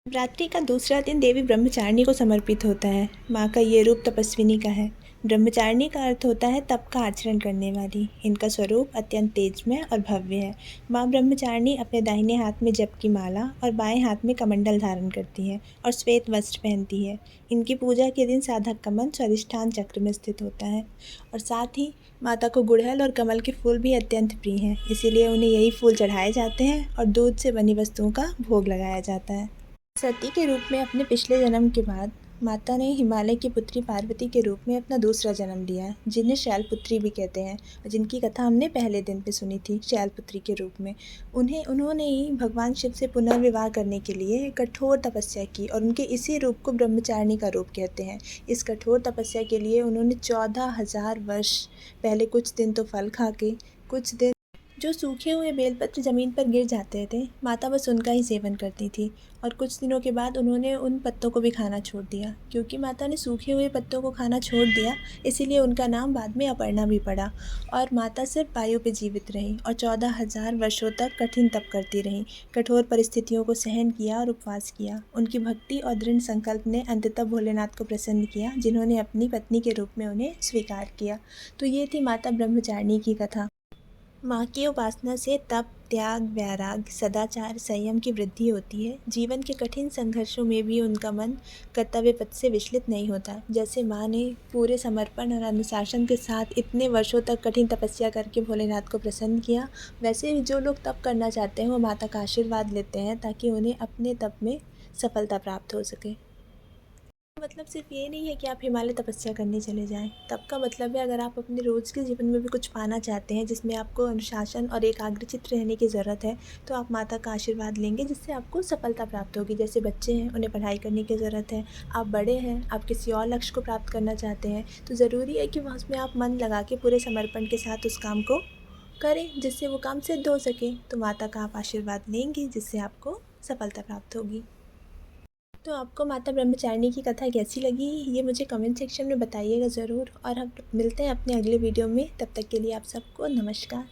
नवरात्रि का दूसरा दिन देवी ब्रह्मचारिणी को समर्पित होता है। माँ का ये रूप तपस्विनी का है। ब्रह्मचारिणी का अर्थ होता है तप का आचरण करने वाली। इनका स्वरूप अत्यंत तेजमय और भव्य है। माँ ब्रह्मचारिणी अपने दाहिने हाथ में जप की माला और बाएं हाथ में कमंडल धारण करती है और श्वेत वस्त्र पहनती है। इनकी पूजा के दिन साधक का मन स्वाधिष्ठान चक्र में स्थित होता है और साथ ही माता को गुड़हल और कमल के फूल भी अत्यंत प्रिय हैं, इसीलिए उन्हें यही फूल चढ़ाए जाते हैं और दूध से बनी वस्तुओं का भोग लगाया जाता है। सती के रूप में अपने पिछले जन्म के बाद माता ने हिमालय की पुत्री पार्वती के रूप में अपना दूसरा जन्म लिया, जिन्हें शैलपुत्री भी कहते हैं और जिनकी कथा हमने पहले दिन पे सुनी थी शैलपुत्री के रूप में। उन्होंने ही भगवान शिव से पुनर्विवाह करने के लिए कठोर तपस्या की और उनके इसी रूप को ब्रह्मचारिणी का रूप कहते हैं। इस कठोर तपस्या के लिए उन्होंने 14,000 वर्ष पहले कुछ दिन तो फल खा के, कुछ दिन जो सूखे हुए बेलपत्र ज़मीन पर गिर जाते थे, माता बस उनका ही सेवन करती थी और कुछ दिनों के बाद उन्होंने उन पत्तों को भी खाना छोड़ दिया। क्योंकि माता ने सूखे हुए पत्तों को खाना छोड़ दिया, इसीलिए उनका नाम बाद में अपर्णा भी पड़ा और माता सिर्फ वायु पे जीवित रहीं और 14,000 वर्षों तक कठिन तप करती रहीं। कठोर परिस्थितियों को सहन किया और उपवास किया। उनकी भक्ति और दृढ़ संकल्प ने अंततः भोलेनाथ को प्रसन्न किया, जिन्होंने अपनी पत्नी के रूप में उन्हें स्वीकार किया। तो ये थी माता ब्रह्मचारिणी की कथा। माँ की उपासना से तप, त्याग, वैराग्य, सदाचार, संयम की वृद्धि होती है। जीवन के कठिन संघर्षों में भी उनका मन कर्तव्य पथ से विचलित नहीं होता। जैसे माँ ने पूरे समर्पण और अनुशासन के साथ इतने वर्षों तक कठिन तपस्या करके भोलेनाथ को प्रसन्न किया, वैसे ही जो लोग तप करना चाहते हैं वो माता का आशीर्वाद लेते हैं ताकि उन्हें अपने तप में सफलता प्राप्त हो सके। मतलब सिर्फ ये नहीं है कि आप हिमालय तपस्या करने चले जाएं। तब का मतलब है अगर आप अपने रोज़ के जीवन में भी कुछ पाना चाहते हैं जिसमें आपको अनुशासन और एकाग्रचित्त रहने की ज़रूरत है, तो आप माता का आशीर्वाद लेंगे जिससे आपको सफलता प्राप्त होगी। जैसे बच्चे हैं, उन्हें पढ़ाई करने की ज़रूरत है। आप बड़े हैं, आप किसी और लक्ष्य को प्राप्त करना चाहते हैं, तो ज़रूरी है कि वह उसमें आप मन लगा के पूरे समर्पण के साथ उस काम को करें जिससे वो काम सिद्ध हो सके। तो माता का आप आशीर्वाद लेंगे जिससे आपको सफलता प्राप्त होगी। तो आपको माता ब्रह्मचारिणी की कथा कैसी लगी, ये मुझे कमेंट सेक्शन में बताइएगा ज़रूर और हम मिलते हैं अपने अगले वीडियो में। तब तक के लिए आप सबको नमस्कार।